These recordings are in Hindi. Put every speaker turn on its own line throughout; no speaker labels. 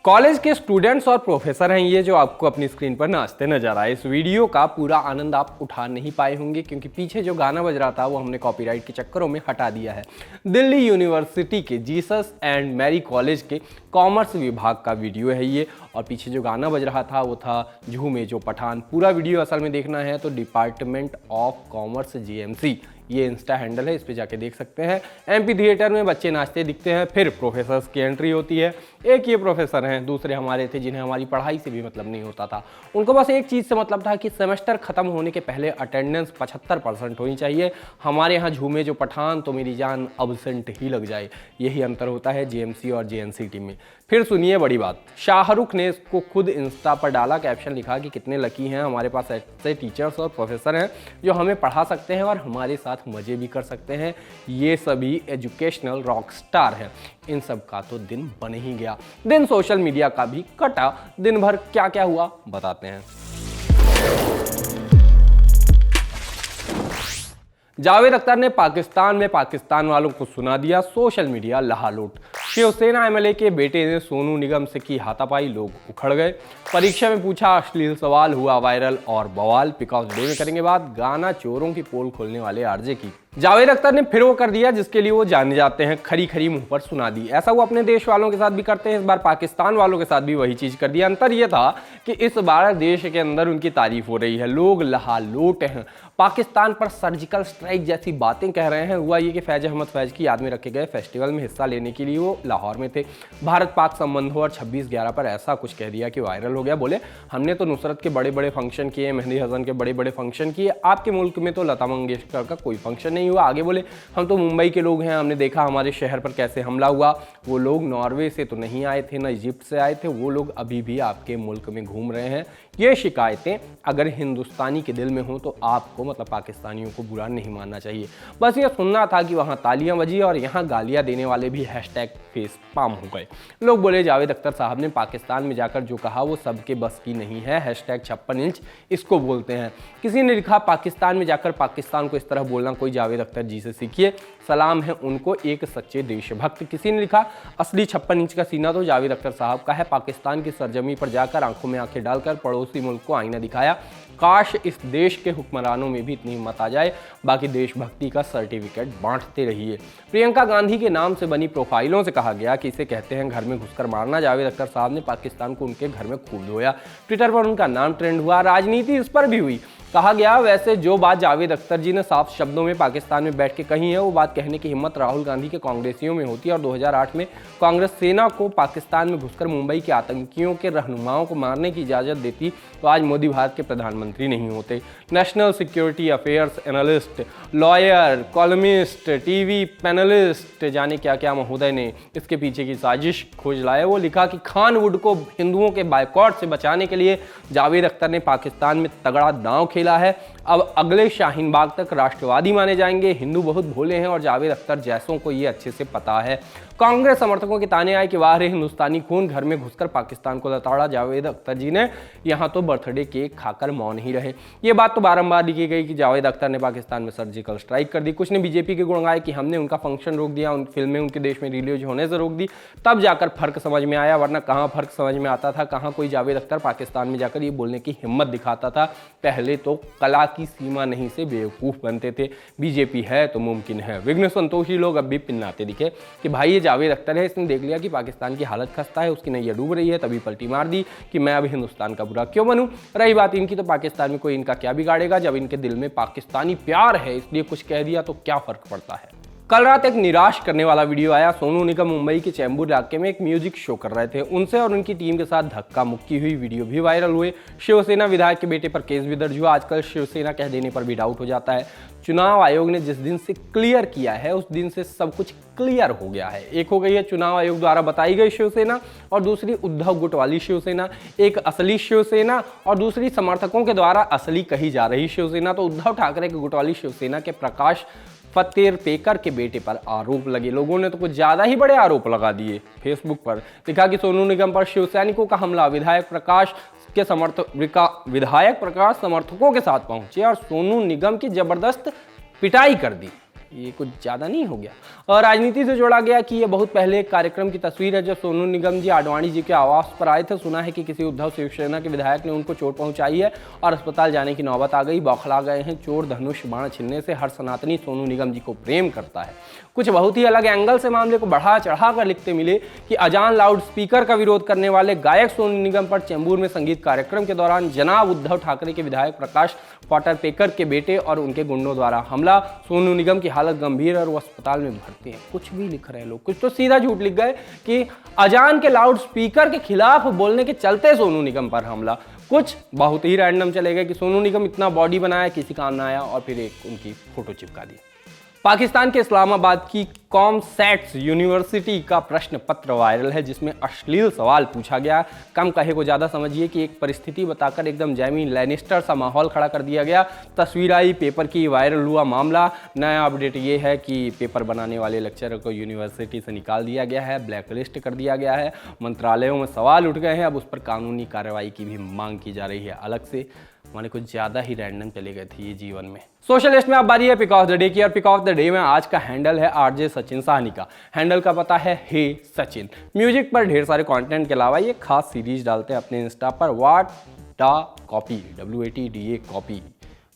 कॉलेज के स्टूडेंट्स और प्रोफेसर हैं ये जो आपको अपनी स्क्रीन पर नाचते नजर आए। इस वीडियो का पूरा आनंद आप उठा नहीं पाए होंगे क्योंकि पीछे जो गाना बज रहा था वो हमने कॉपीराइट के चक्करों में हटा दिया है। दिल्ली यूनिवर्सिटी के जीसस एंड मैरी कॉलेज के कॉमर्स विभाग का वीडियो है ये, और पीछे जो गाना बज रहा था वो था झूमे जो पठान। पूरा वीडियो असल में देखना है तो डिपार्टमेंट ऑफ कॉमर्स जीएमसी ये इंस्टा हैंडल है, इस पे जाके देख सकते हैं। एमपी थिएटर में बच्चे नाचते दिखते हैं, फिर प्रोफेसर्स की एंट्री होती है। एक ये प्रोफेसर हैं, दूसरे हमारे थे जिन्हें हमारी पढ़ाई से भी मतलब नहीं होता था। उनको बस एक चीज़ से मतलब था कि सेमेस्टर खत्म होने के पहले अटेंडेंस 75% होनी चाहिए। हमारे यहाँ झूमे जो पठान तो मेरी जान अब्सेंट ही लग जाए। यही अंतर होता है जीएमसी और जेएनसीटी में। फिर सुनिए बड़ी बात, शाहरुख ने इसको खुद इंस्टा पर डाला, कैप्शन लिखा कि कितने लकी हैं, हमारे पास ऐसे टीचर्स और प्रोफेसर हैं जो हमें पढ़ा सकते हैं और हमारे साथ मज़े भी कर सकते हैं। ये सभी एजुकेशनल रॉक स्टार हैं। इन सब का तो दिन बन ही गया। दिन सोशल मीडिया का भी कटा। दिन भर क्या क्या हुआ बताते हैं। जावेद अख्तर ने पाकिस्तान में पाकिस्तान वालों को सुना दिया सोशल मीडिया लहालूट। शिवसेना एमएलए के बेटे ने सोनू निगम से की हाथापाई, लोग उखड़ गए। परीक्षा में पूछा अश्लील सवाल, हुआ वायरल और बवाल। पिकॉस डे में करेंगे बात गाना चोरों की पोल खोलने वाले आरजे की। जावेद अख्तर ने फिर वो कर दिया जिसके लिए वो जाने जाते हैं, खरी खरी मुंह पर सुना दी। ऐसा वो अपने देश वालों के साथ भी करते हैं, इस बार पाकिस्तान वालों के साथ भी वही चीज कर दिया। अंतर ये था कि इस बार देश के अंदर उनकी तारीफ हो रही है, लोग लहालूट हैं, पाकिस्तान पर सर्जिकल स्ट्राइक जैसी बातें कह रहे हैं। हुआ ये कि फैज अहमद फैज की याद में रखे गए फेस्टिवल में हिस्सा लेने के लिए वो लाहौर में थे। भारत पाक संबंधों और 26/11 पर ऐसा कुछ कह दिया कि वायरल हो गया। बोले हमने तो नुसरत के बड़े बड़े फंक्शन किए, मेहंदी हसन के बड़े बड़े फंक्शन किए, आपके मुल्क में तो लता मंगेशकर का कोई फंक्शन नहीं हुआ। आगे बोले हम तो मुंबई के लोग हैं, हमने देखा हमारे शहर पर कैसे हमला हुआ। वो लोग नॉर्वे से तो नहीं आए थे, ना इजिप्ट से आए थे, वो लोग अभी भी आपके मुल्क में घूम रहे हैं। ये शिकायतें अगर हिंदुस्तानी के दिल में हो तो आपको मतलब पाकिस्तानियों को बुरा नहीं मानना चाहिए। बस ये सुनना था कि वहाँ तालियां बजी और यहाँ गालियां देने वाले भी हैशटैग फेस पाम हो गए। लोग बोले जावेद अख्तर साहब ने पाकिस्तान में जाकर जो कहा वो सबके बस की नहीं है, हैशटैग 56 इंच इसको बोलते हैं। किसी ने लिखा पाकिस्तान में जाकर पाकिस्तान को इस तरह बोलना कोई जावेद अख्तर जी से सीखिए, सलाम है उनको, एक सच्चे देशभक्त। किसी ने लिखा असली 56 इंच का सीना तो जावेद अख्तर साहब का है, पाकिस्तान की सरजमी पर जाकर आंखों में आंखें डालकर पड़ोसी मुल्क को आईना दिखाया। काश इस देश के हुक्मरानों में भी इतनी हिम्मत आ जाए। बाकी देशभक्ति का सर्टिफिकेट बांटते रहिए। प्रियंका गांधी के नाम से बनी प्रोफाइलों से कहा गया कि इसे कहते हैं घर में घुसकर मारना। जावेद अख्तर साहब ने पाकिस्तान को उनके घर में खूब धोया, ट्विटर पर उनका नाम ट्रेंड हुआ, राजनीति इस पर भी हुई। कहा गया वैसे जो बात जावेद अख्तर जी ने साफ शब्दों में पाकिस्तान में बैठ के कही है वो बात कहने की हिम्मत राहुल गांधी के कांग्रेसियों में होती है। और 2008 में कांग्रेस सेना को पाकिस्तान में घुसकर मुंबई के आतंकियों के रहनुमाओं को मारने की इजाज़त देती तो आज मोदी भारत के प्रधानमंत्री नहीं होते। National security affairs analyst, lawyer, columnist, TV panelist, जाने क्या क्या महोदय ने इसके पीछे की साजिश खोज लाया। वो लिखा कि खान वुड को हिंदुओं के बायकॉट से बचाने के लिए जावेद अख्तर ने पाकिस्तान में तगड़ा दांव खेला है। अब अगले शाहीन बाग तक राष्ट्रवादी माने जाएंगे। हिंदू बहुत भोले हैं और जावेद अख्तर जैसों को ये अच्छे से पता है। कांग्रेस समर्थकों के ताने आए कि वाह रे हिंदुस्तानी खून, घर में घुसकर पाकिस्तान को लताड़ा। जावेद अख्तर जी ने यहाँ तो बर्थडे केक खाकर मौन ही रहे। ये बात तो बारंबार लिखी गई कि जावेद अख्तर ने पाकिस्तान में सर्जिकल स्ट्राइक कर दी। कुछ ने बीजेपी के गुण गाए कि हमने उनका फंक्शन रोक दिया, उन फिल्में उनके देश में रिलीज होने से रोक दी। तब जाकर फर्क समझ में आया, वरना कहाँ फर्क समझ में आता था, कहाँ कोई जावेद अख्तर पाकिस्तान में जाकर ये बोलने की हिम्मत दिखाता था। पहले तो कला की सीमा नहीं से बेवकूफ़ बनते थे। बीजेपी है तो मुमकिन है। विघ्न संतोषी लोग अब भी पिन्नाते दिखे कि भाई ये जावेद अख्तर है, इसने देख लिया कि पाकिस्तान की हालत खस्ता है, उसकी नैया डूब रही है, तभी पलटी मार दी कि मैं अब हिंदुस्तान का बुरा क्यों बनूं। रही बात इनकी, तो पाकिस्तान में कोई इनका क्या बिगाड़ेगा जब इनके दिल में पाकिस्तानी प्यार है, इसलिए कुछ कह दिया तो क्या फर्क पड़ता है। कल रात एक निराश करने वाला वीडियो आया। सोनू निगम मुंबई के चैंबूर इलाके में एक म्यूजिक शो कर रहे थे, उनसे और उनकी टीम के साथ धक्का मुक्की हुई, वीडियो भी वायरल हुए। शिवसेना विधायक के बेटे पर केस भी दर्ज हुआ। आजकल शिवसेना कह देने पर भी डाउट हो जाता है। चुनाव आयोग ने जिस दिन से क्लियर किया है उस दिन से सब कुछ क्लियर हो गया है। एक हो गई है चुनाव आयोग द्वारा बताई गई शिवसेना और दूसरी उद्धव गुट वाली शिवसेना। एक असली शिवसेना और दूसरी समर्थकों के द्वारा असली कही जा रही शिवसेना। तो उद्धव ठाकरे के गुट वाली शिवसेना के प्रकाश फतेरपेकर के बेटे पर आरोप लगे। लोगों ने तो कुछ ज्यादा ही बड़े आरोप लगा दिए। फेसबुक पर लिखा कि सोनू निगम पर शिवसैनिकों का हमला, विधायक प्रकाश समर्थकों के साथ पहुंचे और सोनू निगम की जबरदस्त पिटाई कर दी। ये कुछ ज़्यादा नहीं हो गया? और राजनीति से जोड़ा गया कि ये बहुत पहले एक कार्यक्रम की तस्वीर है जब सोनू निगम जी आडवाणी जी के आवास पर आए थे। सुना है कि किसी उद्धव शिवसेना के विधायक ने उनको चोट पहुंचाई है और अस्पताल जाने की नौबत आ गई। बौखला गए हैं चोर धनुष बाण छिनने से। हर सनातनी सोनू निगम जी को प्रेम करता है। कुछ बहुत ही अलग एंगल से मामले को बढ़ा चढ़ा कर लिखते मिले कि अजान लाउड स्पीकर का विरोध करने वाले गायक सोनू निगम पर चेंबूर में संगीत कार्यक्रम के दौरान जनाब उद्धव ठाकरे के विधायक प्रकाश पाटरपेकर के बेटे और उनके गुंडों द्वारा हमला। सोनू निगम की हालत गंभीर और वो अस्पताल में भर्ती हैं। कुछ भी लिख रहे हैं लोग, कुछ तो सीधा झूठ लिख गए कि अजान के लाउड स्पीकर के खिलाफ बोलने के चलते सोनू निगम पर हमला। कुछ बहुत ही रैंडम चले गए कि सोनू निगम इतना बॉडी बनाया किसी काम ना आया और फिर एक उनकी फोटो चिपका दी। पाकिस्तान के इस्लामाबाद की कॉमसैट्स यूनिवर्सिटी का प्रश्न पत्र वायरल है जिसमें अश्लील सवाल पूछा गया। कम कहे को ज़्यादा समझिए कि एक परिस्थिति बताकर एकदम जैमी लैनिस्टर सा माहौल खड़ा कर दिया गया। तस्वीर आई पेपर की, वायरल हुआ मामला। नया अपडेट ये है कि पेपर बनाने वाले लेक्चरर को यूनिवर्सिटी से निकाल दिया गया है, ब्लैकलिस्ट कर दिया गया है। मंत्रालयों में सवाल उठ गए हैं, अब उस पर कानूनी कार्रवाई की भी मांग की जा रही है अलग से। माने कुछ ज़्यादा ही रैंडम चले गए थे ये जीवन में। सोशल लिस्ट में अब बारी है पिक ऑफ द डे की और पिक ऑफ द डे में आज का हैंडल है आरजे सचिन साहनी का। हैंडल का पता है हे सचिन। म्यूजिक पर ढेर सारे कंटेंट के अलावा ये खास सीरीज डालते हैं अपने इंस्टा पर। What the copy, WATDA copy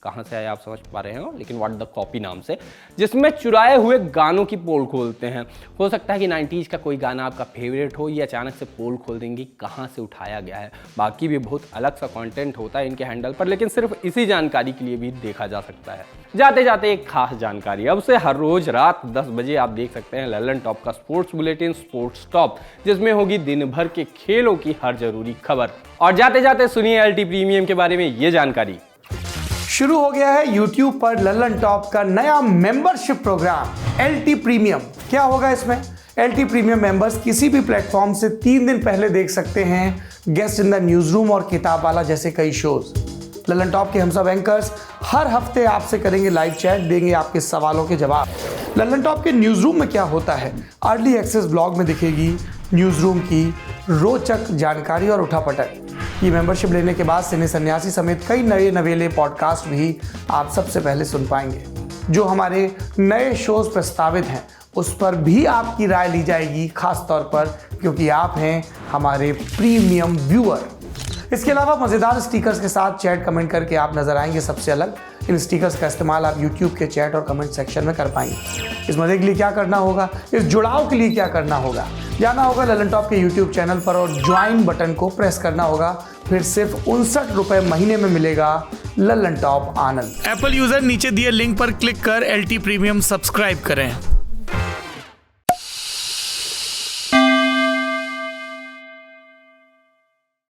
कहाँ से आया आप समझ पा रहे हो, लेकिन व्हाट द कॉपी नाम से, जिसमें चुराए हुए गानों की पोल खोलते हैं। हो सकता है कि 90s का कोई गाना आपका फेवरेट हो, ये अचानक से पोल खोल देंगे कहाँ से उठाया गया है। बाकी भी बहुत अलग सा कंटेंट होता है इनके हैंडल पर, लेकिन सिर्फ इसी जानकारी के लिए भी देखा जा सकता है। जाते जाते एक खास जानकारी, अब से हर रोज रात 10 बजे आप देख सकते हैं ललन टॉप का स्पोर्ट्स बुलेटिन स्पोर्ट्स टॉप, जिसमें होगी दिन भर के खेलों की हर जरूरी खबर। और जाते जाते सुनिए LT प्रीमियम के बारे में ये जानकारी।
शुरू हो गया है YouTube पर ललन टॉप का नया मेंबरशिप प्रोग्राम LT प्रीमियम। क्या होगा इसमें? LT प्रीमियम मेंबर्स किसी भी प्लेटफॉर्म से 3 दिन पहले देख सकते हैं guest in the news room और किताब वाला जैसे कई शोज। ललन टॉप के हम सब एंकर्स हर हफ्ते आपसे करेंगे लाइव चैट, देंगे आपके सवालों के जवाब। ललन टॉप के न्यूज रूम में क्या होता है अर्ली एक्सेस ब्लॉग में दिखेगी न्यूज रूम की रोचक जानकारी और उठापटक। ये मेंबरशिप लेने के बाद सिने सन्यासी समेत कई नए नवेले पॉडकास्ट भी आप सबसे पहले सुन पाएंगे। जो हमारे नए शोज प्रस्तावित हैं उस पर भी आपकी राय ली जाएगी, खास तौर पर क्योंकि आप हैं हमारे प्रीमियम व्यूअर। इसके अलावा मज़ेदार स्टिकर्स के साथ चैट कमेंट करके आप नजर आएंगे सबसे अलग। इन स्टिकर्स का इस्तेमाल आप YouTube के चैट और कमेंट सेक्शन में कर पाएंगे। इस मजे के लिए क्या करना होगा, इस जुड़ाव के लिए क्या करना होगा, जाना होगा ललन टॉप के YouTube चैनल पर और ज्वाइन बटन को प्रेस करना होगा। फिर सिर्फ 59 रुपए महीने में मिलेगा ललन टॉप आनंद।
एप्पल यूजर नीचे दिए लिंक पर क्लिक कर LT प्रीमियम सब्सक्राइब करें।